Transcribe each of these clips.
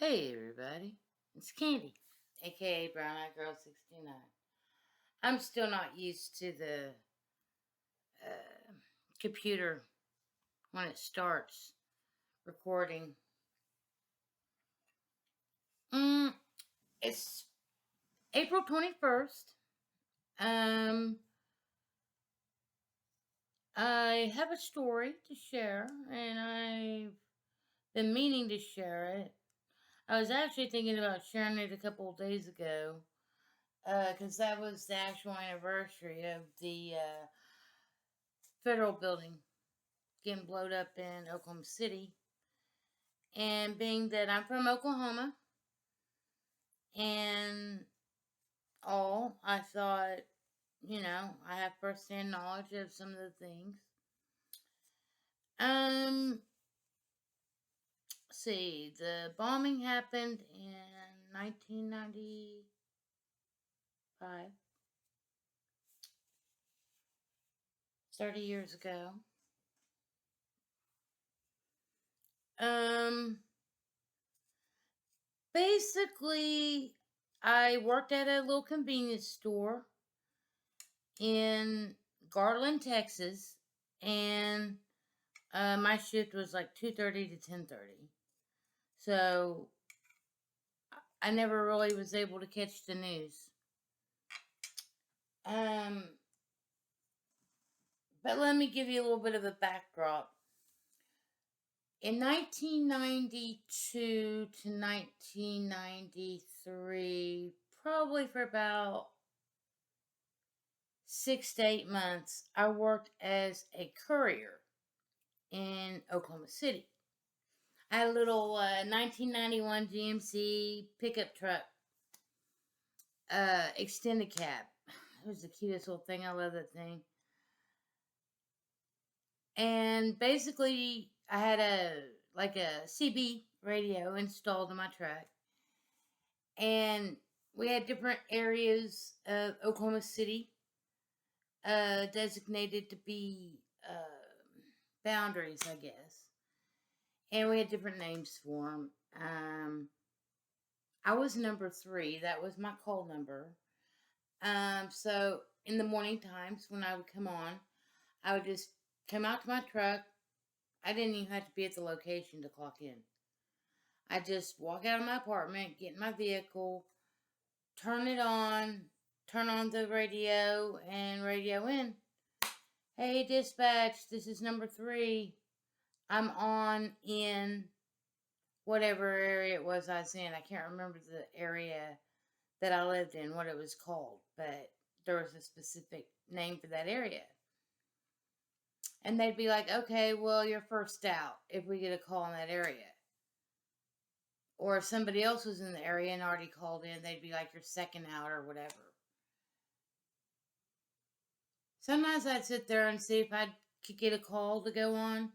Hey everybody, it's Candy, aka Brown Eyed Girl 69. I'm still not used to the uh, computer when it starts recording. Mm, it's April 21st. Um, I have a story to share, and I've been meaning to share it. I was actually thinking about sharing it a couple of days ago, because that was the actual anniversary of the federal building getting blowed up in Oklahoma City. And being that I'm from Oklahoma and all, I thought, I have firsthand knowledge of some of the things. See, the bombing happened in 1995, 30 years ago. Um, Basically, I worked at a little convenience store in Garland, Texas, and my shift was like 2:30 to 10:30. So I never really was able to catch the news. Um, but let me give you a little bit of a backdrop. In 1992 to 1993, probably for about 6 to 8 months, I worked as a courier in Oklahoma City. I had a little 1991 GMC pickup truck, extended cab. It was the cutest little thing. I love that thing. And basically, I had a CB radio installed in my truck, and we had different areas of Oklahoma City designated to be boundaries, I guess, and we had different names for them. I was number 3. That was my call number. So in the morning times when I would come on, I would just come out to my truck. I didn't even have to be at the location to clock in. I just walk out of my apartment, get in my vehicle, turn it on, turn on the radio, and radio in. Hey, dispatch, this is number 3. I'm on in whatever area it was I was in. I can't remember the area that I lived in, what it was called, but there was a specific name for that area. And they'd be like, okay, well, you're first out if we get a call in that area. Or if somebody else was in the area and already called in, they'd be like, you're second out or whatever. Sometimes I'd sit there and see if I could get a call to go on.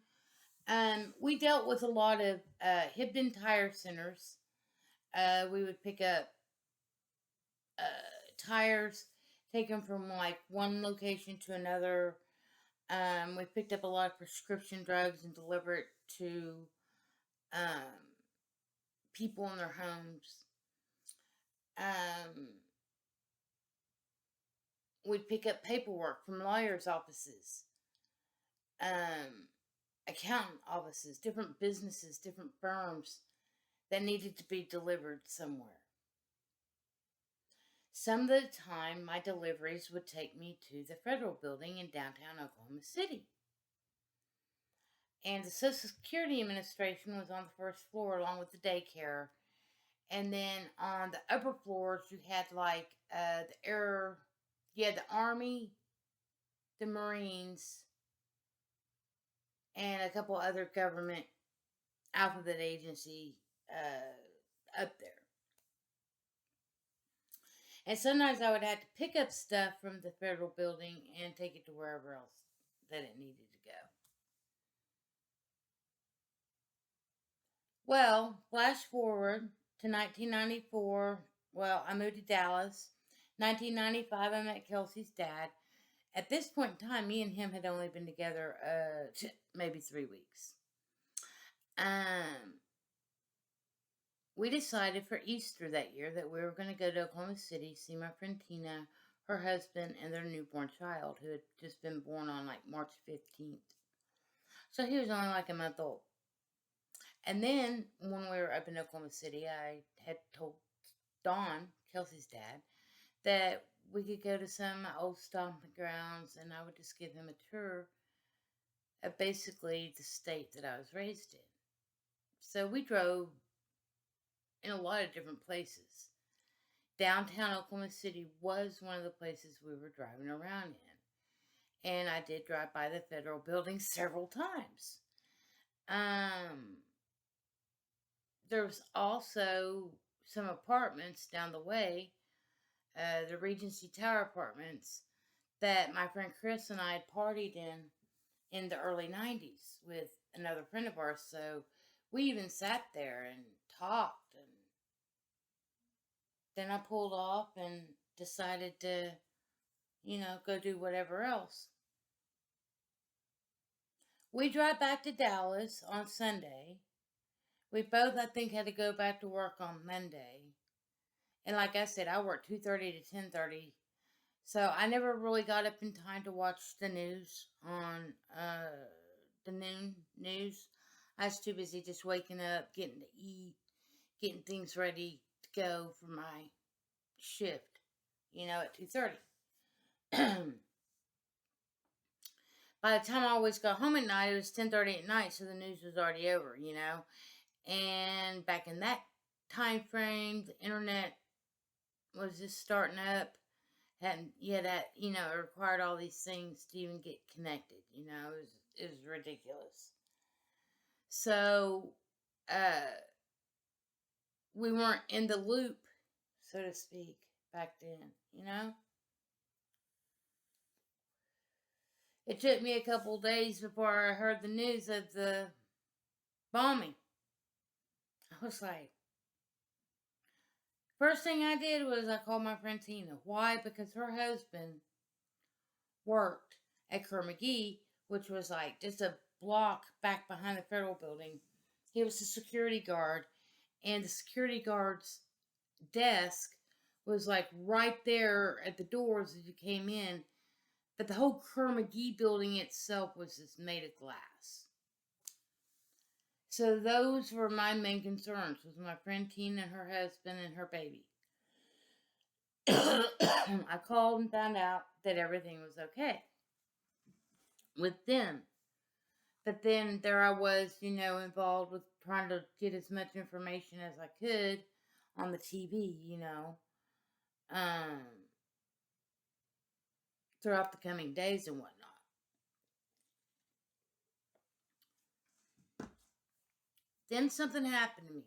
We dealt with a lot of Hibden Tire Centers. We would pick up tires, take them from like one location to another. We picked up a lot of prescription drugs and delivered it to um, people in their homes. Um, we'd pick up paperwork from lawyers' offices, um, accountant offices, different businesses, different firms that needed to be delivered somewhere. Some of the time, my deliveries would take me to the federal building in downtown Oklahoma City. And the Social Security Administration was on the first floor along with the daycare. And then on the upper floors, you had like you had the Army, the Marines, and a couple other government alphabet agency up there. And sometimes I would have to pick up stuff from the federal building and take it to wherever else that it needed to go. Well, flash forward to 1994. Well, I moved to Dallas. 1995, I met Kelsey's dad. At this point in time, me and him had only been together maybe 3 weeks. Um, we decided for Easter that year that we were going to go to Oklahoma City, see my friend Tina, her husband, and their newborn child who had just been born on like March 15th. So he was only like a month old. And then when we were up in Oklahoma City, I had told Don, Kelsey's dad, that we could go to some of my old stomping grounds and I would just give him a tour of basically the state that I was raised in. So we drove in a lot of different places. Downtown Oklahoma City was one of the places we were driving around in. And I did drive by the federal building several times. There was also some apartments down the way, the Regency Tower apartments, that my friend Chris and I had partied in the early 90s with another friend of ours. So we even sat there and talked. And then I pulled off and decided to, go do whatever else. We drive back to Dallas on Sunday. We both, I think, had to go back to work on Monday. And like I said, I worked 2:30 to 10:30. So I never really got up in time to watch the news on the noon news. I was too busy just waking up, getting to eat, getting things ready to go for my shift, at 2:30. By the time I always got home at night, it was 10:30 at night, so the news was already over, And back in that time frame, the internet was just starting up. And yeah, that, it required all these things to even get connected, it was ridiculous. So, we weren't in the loop, so to speak, back then. It took me a couple days before I heard the news of the bombing. I was like, first thing I did was I called my friend Tina. Why? Because her husband worked at Kerr-McGee, which was like just a block back behind the federal building. He was a security guard, and the security guard's desk was like right there at the doors as you came in. But the whole Kerr-McGee building itself was just made of glass. So those were my main concerns, was my friend Tina and her husband and her baby. I called and found out that everything was okay with them. But then there I was, involved with trying to get as much information as I could on the TV, throughout the coming days and whatnot. Then something happened to me.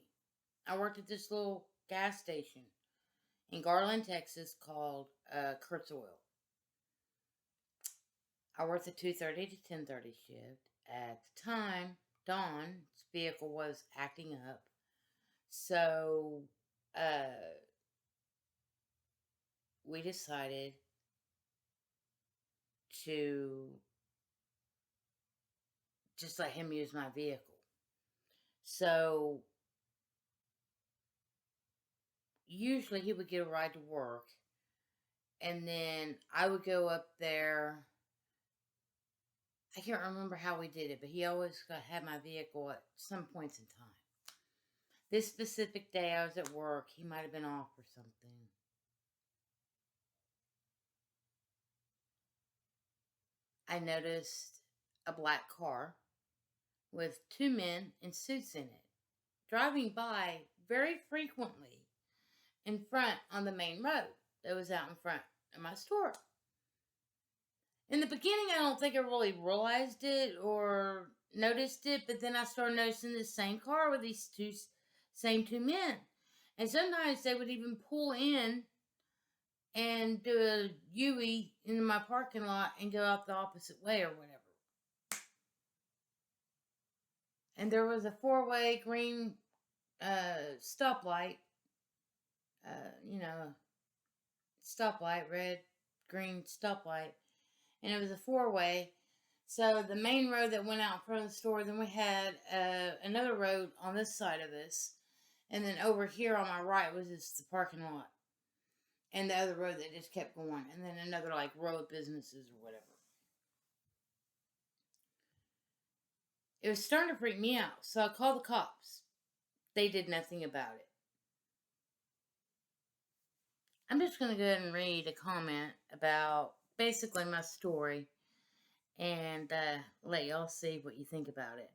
I worked at this little gas station in Garland, Texas called Kurtz Oil. I worked a 2:30 to 10:30 shift. At the time, Dawn's vehicle was acting up. So we decided to just let him use my vehicle. So usually he would get a ride to work, and then I would go up there. I can't remember how we did it, but he always had my vehicle at some points in time. This specific day I was at work, he might have been off or something. I noticed a black car with two men in suits in it, driving by very frequently in front on the main road that was out in front of my store. In the beginning, I don't think I really realized it or noticed it, but then I started noticing the same car with these same two men. And sometimes they would even pull in and do a U-turn into my parking lot and go out the opposite way or whatever. And there was a four-way green stoplight, stoplight, red, green stoplight. And it was a four-way. So the main road that went out in front of the store, then we had another road on this side of us. And then over here on my right was just the parking lot. And the other road that just kept going. And then another like row of businesses or whatever. It was starting to freak me out. So I called the cops. They did nothing about it. I'm just going to go ahead and read a comment about basically my story and let y'all see what you think about it.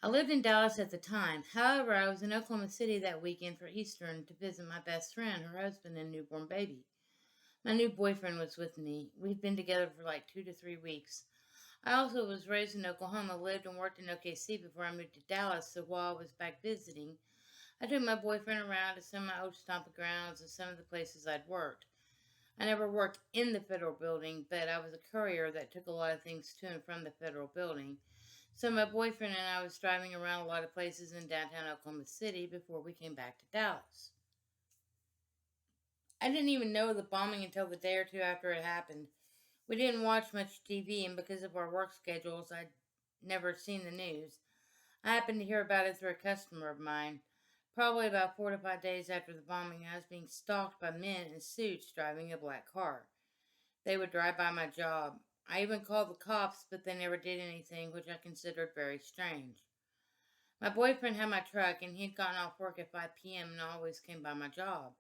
I lived in Dallas at the time. However, I was in Oklahoma City that weekend for Easter to visit my best friend, her husband, and newborn baby. My new boyfriend was with me. We'd been together for like 2 to 3 weeks. I also was raised in Oklahoma, lived and worked in OKC before I moved to Dallas, so while I was back visiting, I took my boyfriend around to some of my old stomping grounds and some of the places I'd worked. I never worked in the federal building, but I was a courier that took a lot of things to and from the federal building. So my boyfriend and I was driving around a lot of places in downtown Oklahoma City before we came back to Dallas. I didn't even know of the bombing until the day or two after it happened. We didn't watch much TV, and because of our work schedules, I'd never seen the news. I happened to hear about it through a customer of mine. Probably about 4 to 5 days after the bombing, I was being stalked by men in suits driving a black car. They would drive by my job. I even called the cops, but they never did anything, which I considered very strange. My boyfriend had my truck, and he'd gotten off work at 5 p.m. and always came by my job.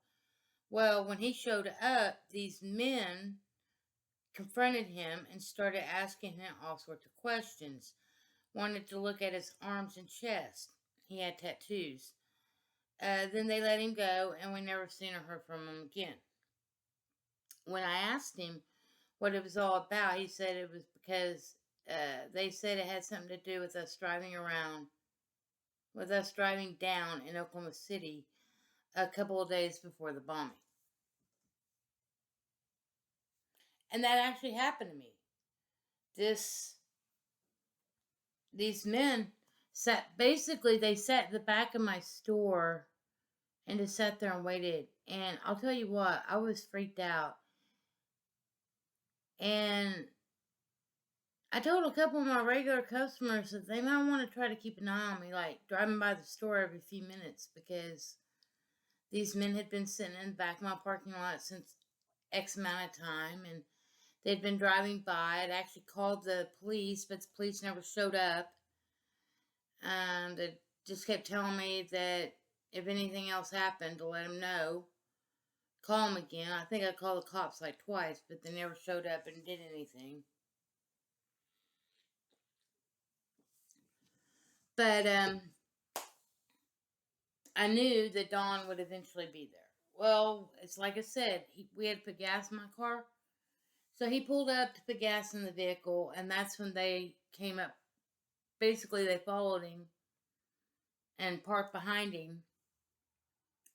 Well, when he showed up, these men confronted him and started asking him all sorts of questions. Wanted to look at his arms and chest. He had tattoos. Then they let him go, and we never seen or heard from him again. When I asked him what it was all about, he said it was because they said it had something to do with us driving down in Oklahoma City a couple of days before the bombing. And that actually happened to me. These men they sat at the back of my store and just sat there and waited. And I'll tell you what, I was freaked out. And I told a couple of my regular customers that they might want to try to keep an eye on me, like driving by the store every few minutes, because these men had been sitting in the back of my parking lot since X amount of time, and they'd been driving by. I'd actually called the police, but the police never showed up. They just kept telling me that if anything else happened, to let them know. Call them again. I think I called the cops like twice, but they never showed up and did anything. But I knew that Don would eventually be there. Well, it's like I said, we had to put gas in my car. So he pulled up to put gas in the vehicle, and that's when they came up. Basically, they followed him and parked behind him.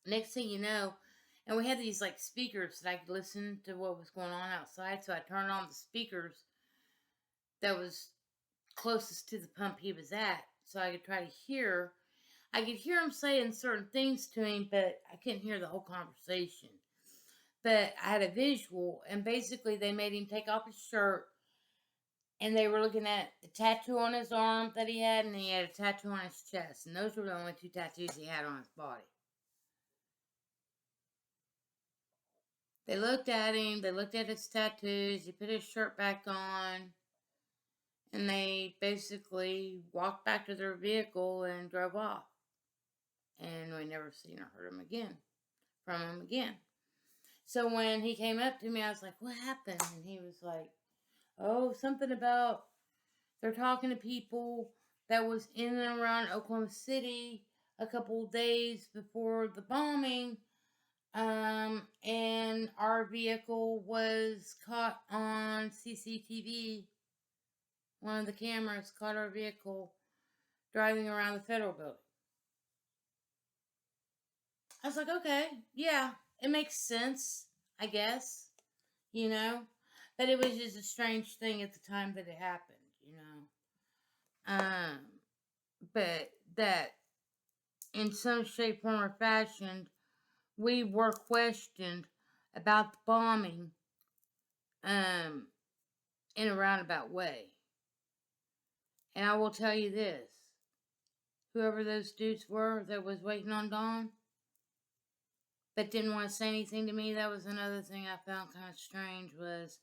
Next thing you know, and we had these like speakers that I could listen to what was going on outside. So I turned on the speakers that was closest to the pump he was at, so I could try to hear. I could hear him saying certain things to him, but I couldn't hear the whole conversation. But I had a visual, and basically they made him take off his shirt, and they were looking at the tattoo on his arm that he had, and he had a tattoo on his chest, and those were the only 2 tattoos he had on his body. They looked at him, they looked at his tattoos, he put his shirt back on, and they basically walked back to their vehicle and drove off. And we never seen or heard from him again. So when he came up to me, I was like, what happened? And he was like, oh, something about they're talking to people that was in and around Oklahoma City a couple days before the bombing. And our vehicle was caught on CCTV. One of the cameras caught our vehicle driving around the federal building. I was like, okay, yeah, it makes sense, I guess, you know? But it was just a strange thing at the time that it happened, you know? But that in some shape, form, or fashion, we were questioned about the bombing in a roundabout way. And I will tell you this. whoever those dudes were that was waiting on Dawn, but didn't want to say anything to me. That was another thing I found kind of strange was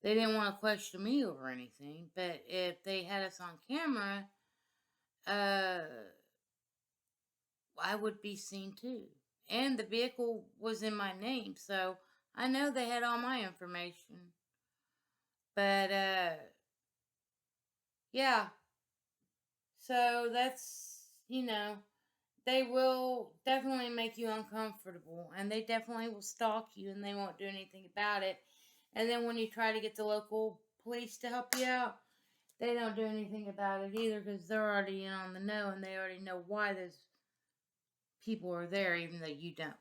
they didn't want to question me over anything. But if they had us on camera, uh, I would be seen too. And the vehicle was in my name, so I know they had all my information. But yeah. So that's, they will definitely make you uncomfortable and they definitely will stalk you and they won't do anything about it. And then when you try to get the local police to help you out, they don't do anything about it either because they're already in on the know and they already know why those people are there, even though you don't.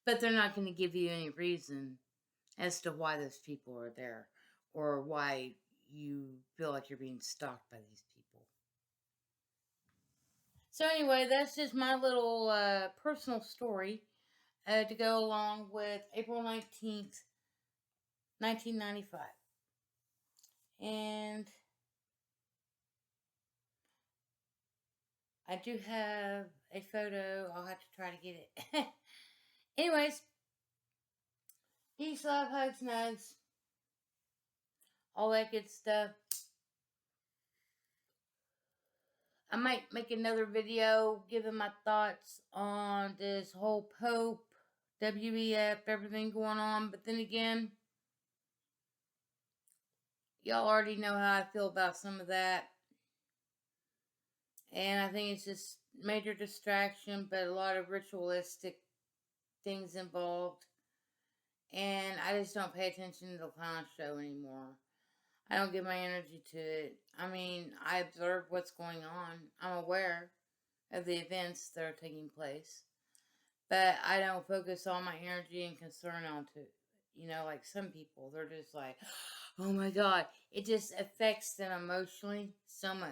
But they're not going to give you any reason as to why those people are there or why you feel like you're being stalked by these people. So anyway, that's just my little personal story to go along with April 19th, 1995. And I do have a photo. I'll have to try to get it. Anyways, peace, love, hugs, nugs, all that good stuff. I might make another video giving my thoughts on this whole Pope, WEF, everything going on. But then again, y'all already know how I feel about some of that. And I think it's just major distraction, but a lot of ritualistic things involved. And I just don't pay attention to the clown show anymore. I don't give my energy to it. I mean, I observe what's going on. I'm aware of the events that are taking place. But I don't focus all my energy and concern onto it. Like some people, they're just like, oh my God. It just affects them emotionally so much.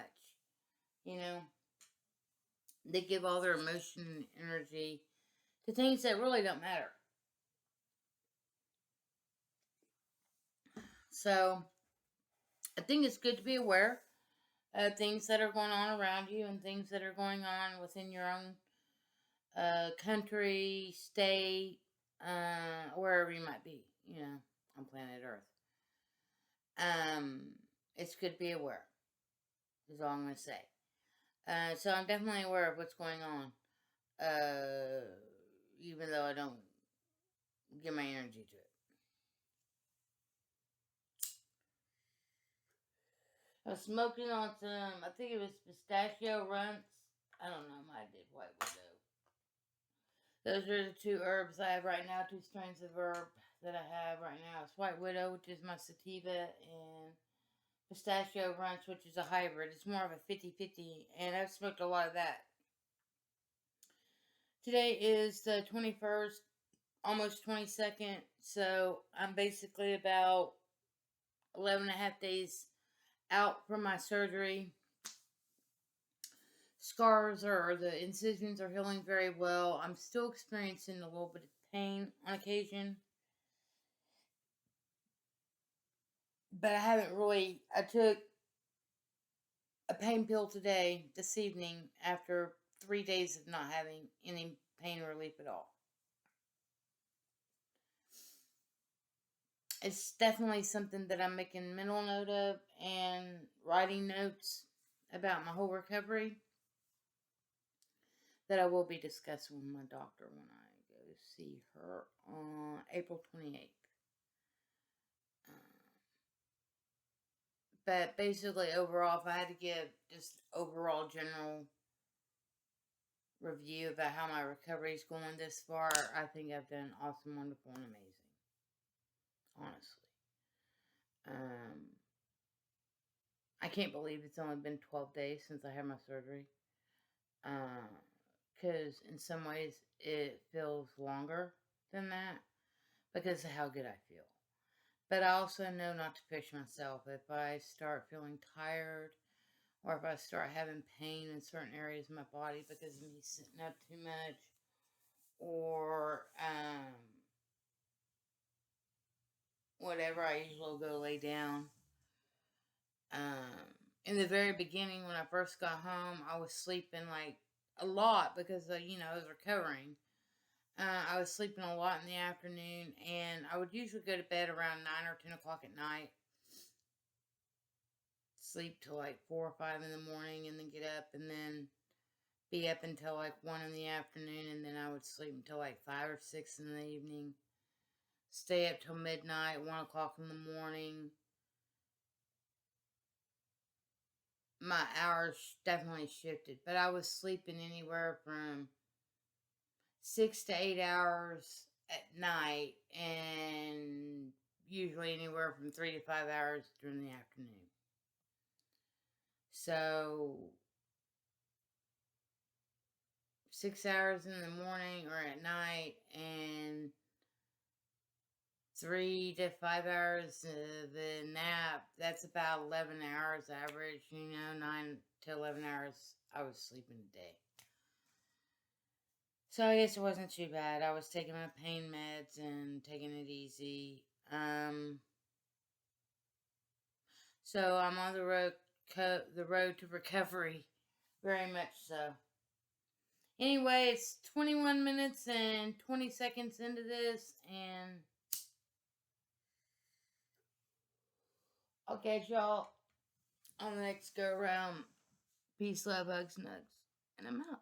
They give all their emotion and energy to things that really don't matter. So, I think it's good to be aware of things that are going on around you and things that are going on within your own country, state, wherever you might be, on planet Earth. It's good to be aware, is all I'm going to say. So I'm definitely aware of what's going on, even though I don't give my energy to it. I was smoking on some, I think it was pistachio runts. I don't know, I did white widow. Those are the two herbs I have right now, two strains of herb that I have right now. It's white widow, which is my sativa, and pistachio runts, which is a hybrid. It's more of a 50-50, and I've smoked a lot of that. Today is the 21st, almost 22nd, so I'm basically about 11 and a half days out from my surgery. Scars or the incisions are healing very well. I'm still experiencing a little bit of pain on occasion. But I haven't really. I took a pain pill today, this evening, after 3 days of not having any pain relief at all. It's definitely something that I'm making mental note of and writing notes about my whole recovery that I will be discussing with my doctor when I go see her on April 28th. But basically, overall, if I had to give just overall general review about how my recovery is going this far, I think I've done awesome, wonderful, and amazing. Honestly. I can't believe it's only been 12 days since I had my surgery. Because in some ways it feels longer than that because of how good I feel. But I also know not to push myself. If I start feeling tired or if I start having pain in certain areas of my body because of me sitting up too much or whatever, I usually go lay down. in the very beginning when I first got home, I was sleeping like a lot because I was recovering. I was sleeping a lot in the afternoon, and I would usually go to bed around 9 or 10 o'clock at night, sleep till like 4 or 5 in the morning, and then get up, and then be up until like 1 in the afternoon, and then I would sleep until like 5 or 6 in the evening. Stay up till midnight, 1 o'clock in the morning. My hours definitely shifted, but I was sleeping anywhere from 6 to 8 hours at night, and usually anywhere from 3 to 5 hours during the afternoon. So 6 hours in the morning or at night, and 3 to 5 hours of a nap. That's about 11 hours average. 9 to 11 hours I was sleeping a day. So I guess it wasn't too bad. I was taking my pain meds and taking it easy. So I'm on the road to recovery, very much so. Anyway, it's 21 minutes and 20 seconds into this, and I'll catch y'all on the next go around. Peace, love, hugs, nugs, and I'm out.